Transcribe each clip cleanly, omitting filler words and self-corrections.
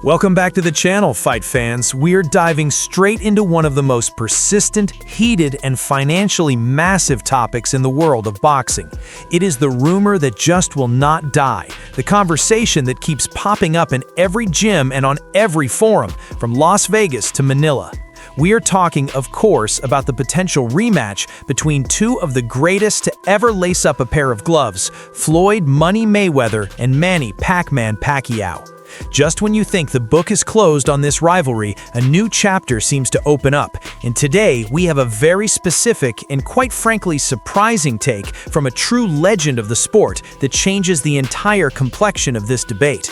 Welcome back to the channel, fight fans. We're diving straight into one of the most persistent, heated, and financially massive topics in the world of boxing. It is the rumor that just will not die, the conversation that keeps popping up in every gym and on every forum, from Las Vegas to Manila. We are talking, of course, about the potential rematch between two of the greatest to ever lace up a pair of gloves, Floyd "Money" Mayweather and Manny "Pac-Man" Pacquiao. Just when you think the book is closed on this rivalry, a new chapter seems to open up. And today, we have a very specific and quite frankly surprising take from a true legend of the sport that changes the entire complexion of this debate.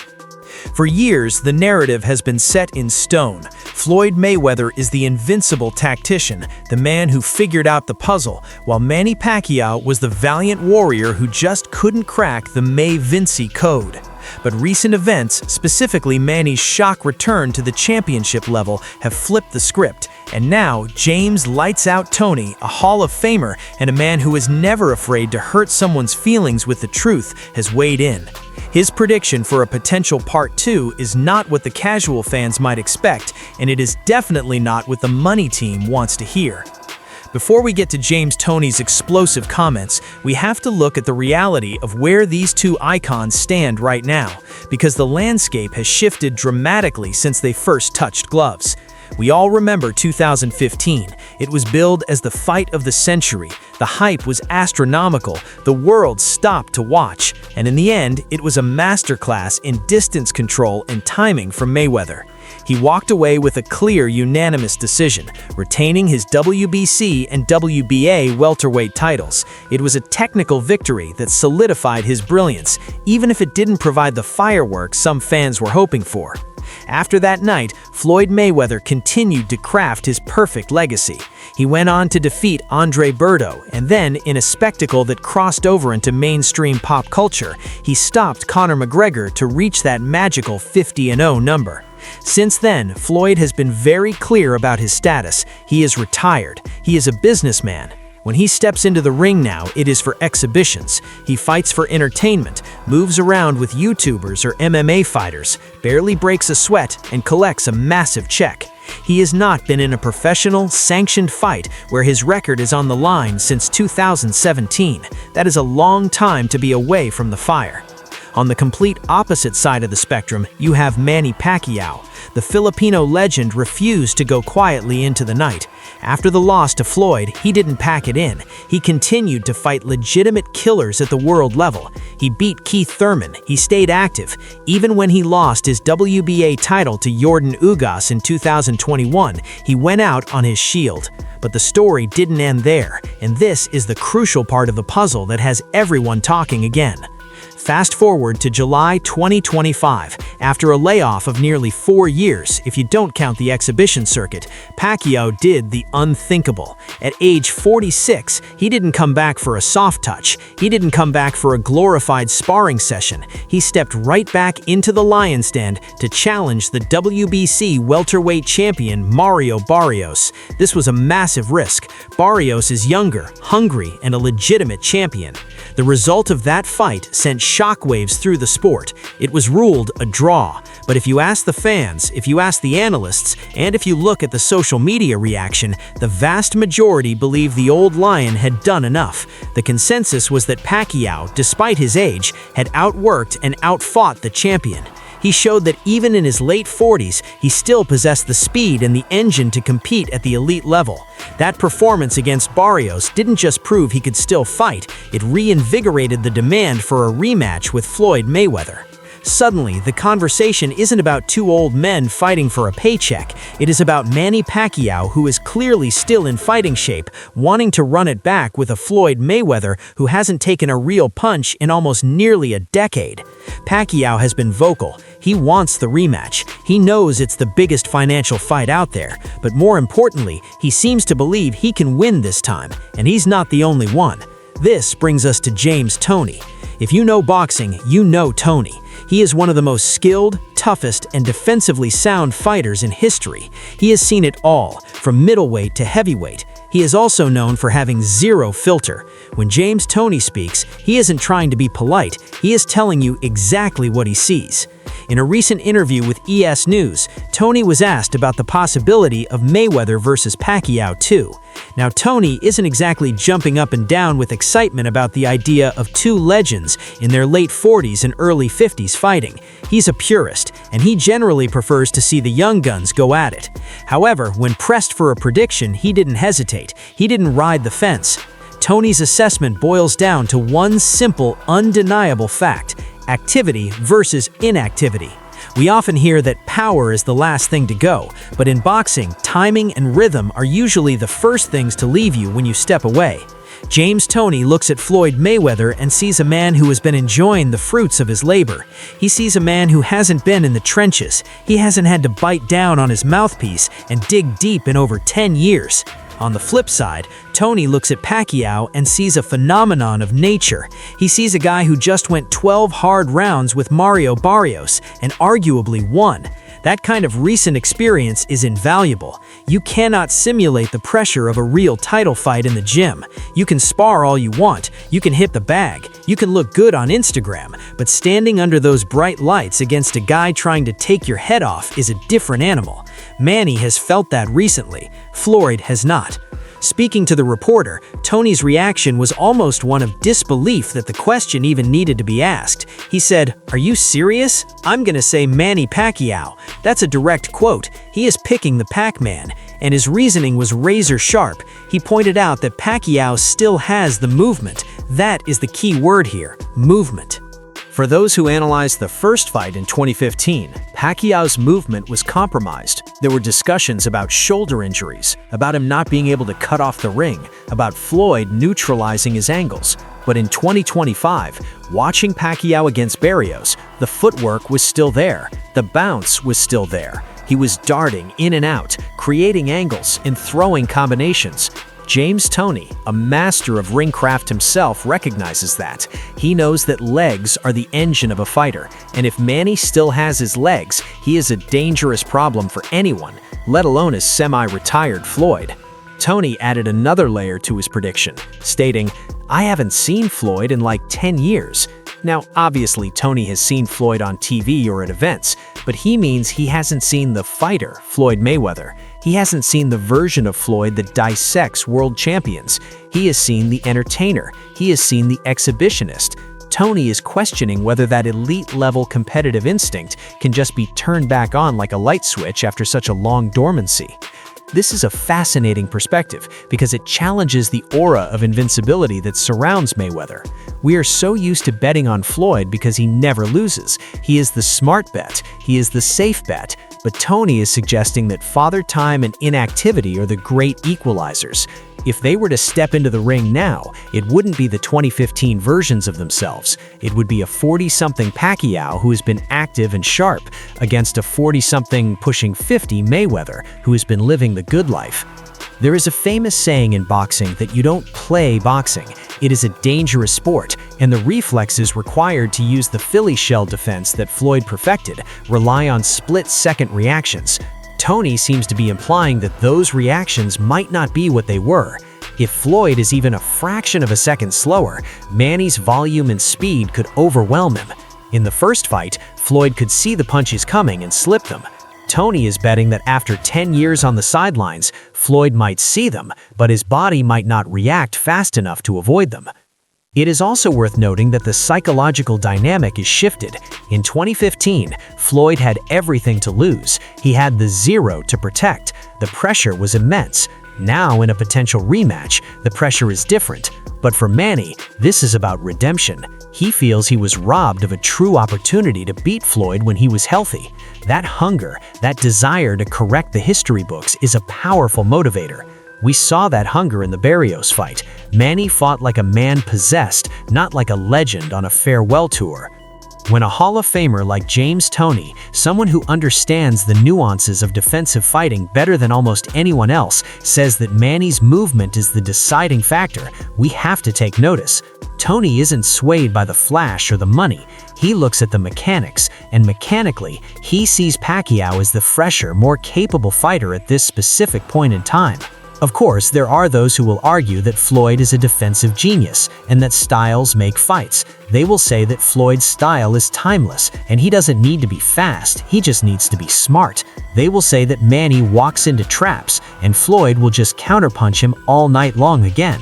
For years, the narrative has been set in stone. Floyd Mayweather is the invincible tactician, the man who figured out the puzzle, while Manny Pacquiao was the valiant warrior who just couldn't crack the May-Vinci code. But recent events, specifically Manny's shock return to the championship level, have flipped the script. And now, James "Lights Out" Toney, a Hall of Famer and a man who is never afraid to hurt someone's feelings with the truth, has weighed in. His prediction for a potential Part 2 is not what the casual fans might expect, and it is definitely not what the money team wants to hear. Before we get to James Toney's explosive comments, we have to look at the reality of where these two icons stand right now, because the landscape has shifted dramatically since they first touched gloves. We all remember 2015. It was billed as the fight of the century. The hype was astronomical. The world stopped to watch. And in the end, it was a masterclass in distance control and timing from Mayweather. He walked away with a clear, unanimous decision, retaining his WBC and WBA welterweight titles. It was a technical victory that solidified his brilliance, even if it didn't provide the fireworks some fans were hoping for. After that night, Floyd Mayweather continued to craft his perfect legacy. He went on to defeat Andre Berto, and then, in a spectacle that crossed over into mainstream pop culture, he stopped Conor McGregor to reach that magical 50-0 number. Since then, Floyd has been very clear about his status. He is retired. He is a businessman. When he steps into the ring now, it is for exhibitions. He fights for entertainment, moves around with YouTubers or MMA fighters, barely breaks a sweat, and collects a massive check. He has not been in a professional, sanctioned fight where his record is on the line since 2017. That is a long time to be away from the fire. On the complete opposite side of the spectrum, you have Manny Pacquiao. The Filipino legend refused to go quietly into the night. After the loss to Floyd, he didn't pack it in. He continued to fight legitimate killers at the world level. He beat Keith Thurman. He stayed active. Even when he lost his WBA title to Jordan Ugas in 2021, he went out on his shield. But the story didn't end there, and this is the crucial part of the puzzle that has everyone talking again. Fast forward to July 2025. After a layoff of nearly 4 years, if you don't count the exhibition circuit, Pacquiao did the unthinkable. At age 46, he didn't come back for a soft touch. He didn't come back for a glorified sparring session. He stepped right back into the lion's den to challenge the WBC welterweight champion Mario Barrios. This was a massive risk. Barrios is younger, hungry, and a legitimate champion. The result of that fight sent shockwaves through the sport. It was ruled a draw. But if you ask the fans, if you ask the analysts, and if you look at the social media reaction, the vast majority believe the old lion had done enough. The consensus was that Pacquiao, despite his age, had outworked and outfought the champion. He showed that even in his late 40s, he still possessed the speed and the engine to compete at the elite level. That performance against Barrios didn't just prove he could still fight, it reinvigorated the demand for a rematch with Floyd Mayweather. Suddenly, the conversation isn't about two old men fighting for a paycheck. It is about Manny Pacquiao, who is clearly still in fighting shape, wanting to run it back with a Floyd Mayweather who hasn't taken a real punch in almost nearly a decade. Pacquiao has been vocal. He wants the rematch. He knows it's the biggest financial fight out there, but more importantly, he seems to believe he can win this time, and he's not the only one. This brings us to James Toney. If you know boxing, you know Toney. He is one of the most skilled, toughest, and defensively sound fighters in history. He has seen it all, from middleweight to heavyweight. He is also known for having zero filter. When James Toney speaks, he isn't trying to be polite, he is telling you exactly what he sees. In a recent interview with ES News, Toney was asked about the possibility of Mayweather versus Pacquiao too. Now, Toney isn't exactly jumping up and down with excitement about the idea of two legends in their late 40s and early 50s fighting. He's a purist, and he generally prefers to see the young guns go at it. However, when pressed for a prediction, he didn't hesitate. He didn't ride the fence. Toney's assessment boils down to one simple, undeniable fact: activity versus inactivity. We often hear that power is the last thing to go, but in boxing, timing and rhythm are usually the first things to leave you when you step away. James Toney looks at Floyd Mayweather and sees a man who has been enjoying the fruits of his labor. He sees a man who hasn't been in the trenches. He hasn't had to bite down on his mouthpiece and dig deep in over 10 years. On the flip side, Toney looks at Pacquiao and sees a phenomenon of nature. He sees a guy who just went 12 hard rounds with Mario Barrios and arguably won. That kind of recent experience is invaluable. You cannot simulate the pressure of a real title fight in the gym. You can spar all you want, you can hit the bag, you can look good on Instagram, but standing under those bright lights against a guy trying to take your head off is a different animal. Manny has felt that recently. Floyd has not. Speaking to the reporter, Toney's reaction was almost one of disbelief that the question even needed to be asked. He said, "Are you serious? I'm gonna say Manny Pacquiao." That's a direct quote. He is picking the Pac-Man, and his reasoning was razor sharp. He pointed out that Pacquiao still has the movement. That is the key word here: movement. For those who analyzed the first fight in 2015, Pacquiao's movement was compromised. There were discussions about shoulder injuries, about him not being able to cut off the ring, about Floyd neutralizing his angles. But in 2025, watching Pacquiao against Barrios, the footwork was still there, the bounce was still there. He was darting in and out, creating angles and throwing combinations. James Toney, a master of ring craft himself, recognizes that. He knows that legs are the engine of a fighter, and if Manny still has his legs, he is a dangerous problem for anyone, let alone a semi-retired Floyd. Toney added another layer to his prediction, stating, "I haven't seen Floyd in like 10 years. Now, obviously, Toney has seen Floyd on TV or at events, but he means he hasn't seen the fighter, Floyd Mayweather. He hasn't seen the version of Floyd that dissects world champions. He has seen the entertainer. He has seen the exhibitionist." Toney is questioning whether that elite-level competitive instinct can just be turned back on like a light switch after such a long dormancy. This is a fascinating perspective because it challenges the aura of invincibility that surrounds Mayweather. We are so used to betting on Floyd because he never loses. He is the smart bet, he is the safe bet, but Toney is suggesting that father time and inactivity are the great equalizers. If they were to step into the ring now, it wouldn't be the 2015 versions of themselves. It would be a 40-something Pacquiao who has been active and sharp against a 40-something pushing 50 Mayweather who has been living the good life. There is a famous saying in boxing that you don't play boxing. It is a dangerous sport, and the reflexes required to use the Philly shell defense that Floyd perfected rely on split-second reactions. Toney seems to be implying that those reactions might not be what they were. If Floyd is even a fraction of a second slower, Manny's volume and speed could overwhelm him. In the first fight, Floyd could see the punches coming and slip them. Toney is betting that after 10 years on the sidelines, Floyd might see them, but his body might not react fast enough to avoid them. It is also worth noting that the psychological dynamic is shifted. In 2015, Floyd had everything to lose. He had the zero to protect. The pressure was immense. Now, in a potential rematch, the pressure is different. But for Manny, this is about redemption. He feels he was robbed of a true opportunity to beat Floyd when he was healthy. That hunger, that desire to correct the history books is a powerful motivator. We saw that hunger in the Barrios fight. Manny fought like a man possessed, not like a legend on a farewell tour. When a Hall of Famer like James Toney, someone who understands the nuances of defensive fighting better than almost anyone else, says that Manny's movement is the deciding factor, we have to take notice. Toney isn't swayed by the flash or the money. He looks at the mechanics, and mechanically, he sees Pacquiao as the fresher, more capable fighter at this specific point in time. Of course, there are those who will argue that Floyd is a defensive genius and that styles make fights. They will say that Floyd's style is timeless and he doesn't need to be fast, he just needs to be smart. They will say that Manny walks into traps and Floyd will just counterpunch him all night long again.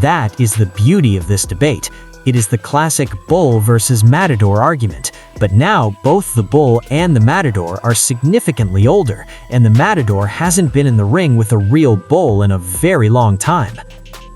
That is the beauty of this debate. It is the classic bull versus matador argument, but now both the bull and the matador are significantly older, and the matador hasn't been in the ring with a real bull in a very long time.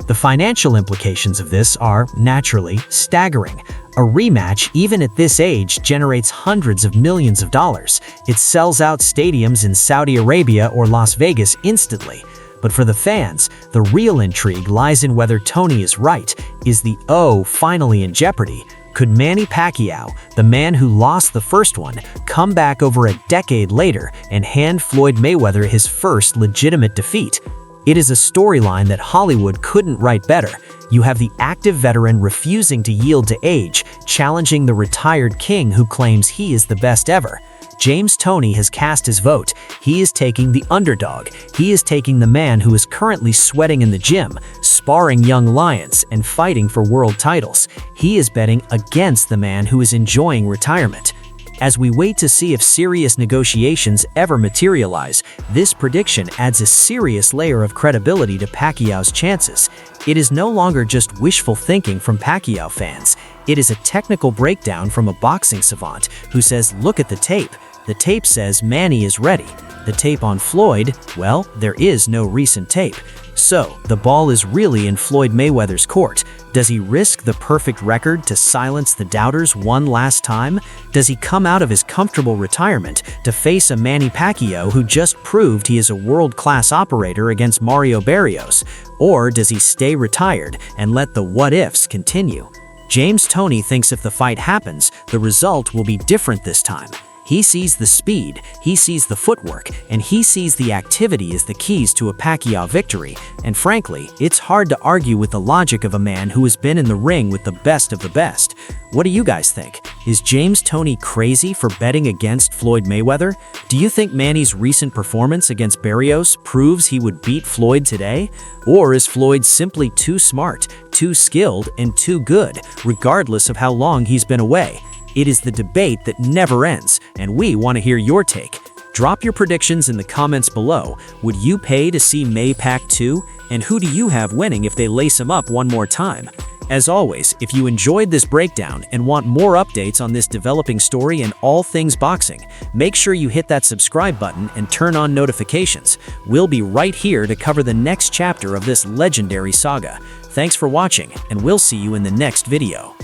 The financial implications of this are, naturally, staggering. A rematch, even at this age, generates hundreds of millions of dollars. It sells out stadiums in Saudi Arabia or Las Vegas instantly. But for the fans, the real intrigue lies in whether Toney is right. Is the O finally in jeopardy? Could Manny Pacquiao, the man who lost the first one, come back over a decade later and hand Floyd Mayweather his first legitimate defeat? It is a storyline that Hollywood couldn't write better. You have the active veteran refusing to yield to age, challenging the retired king who claims he is the best ever. James Toney has cast his vote. He is taking the underdog. He is taking the man who is currently sweating in the gym, sparring young lions, and fighting for world titles. He is betting against the man who is enjoying retirement. As we wait to see if serious negotiations ever materialize, this prediction adds a serious layer of credibility to Pacquiao's chances. It is no longer just wishful thinking from Pacquiao fans. It is a technical breakdown from a boxing savant who says, look at the tape. The tape says Manny is ready. The tape on Floyd, well, there is no recent tape. So, the ball is really in Floyd Mayweather's court. Does he risk the perfect record to silence the doubters one last time? Does he come out of his comfortable retirement to face a Manny Pacquiao who just proved he is a world-class operator against Mario Barrios? Or does he stay retired and let the what-ifs continue? James Toney thinks if the fight happens, the result will be different this time. He sees the speed, he sees the footwork, and he sees the activity as the keys to a Pacquiao victory. And frankly, it's hard to argue with the logic of a man who has been in the ring with the best of the best. What do you guys think? Is James Toney crazy for betting against Floyd Mayweather? Do you think Manny's recent performance against Barrios proves he would beat Floyd today? Or is Floyd simply too smart, too skilled, and too good, regardless of how long he's been away? It is the debate that never ends, and we want to hear your take. Drop your predictions in the comments below. Would you pay to see May-Pac 2? And who do you have winning if they lace him up one more time? As always, if you enjoyed this breakdown and want more updates on this developing story and all things boxing, make sure you hit that subscribe button and turn on notifications. We'll be right here to cover the next chapter of this legendary saga. Thanks for watching, and we'll see you in the next video.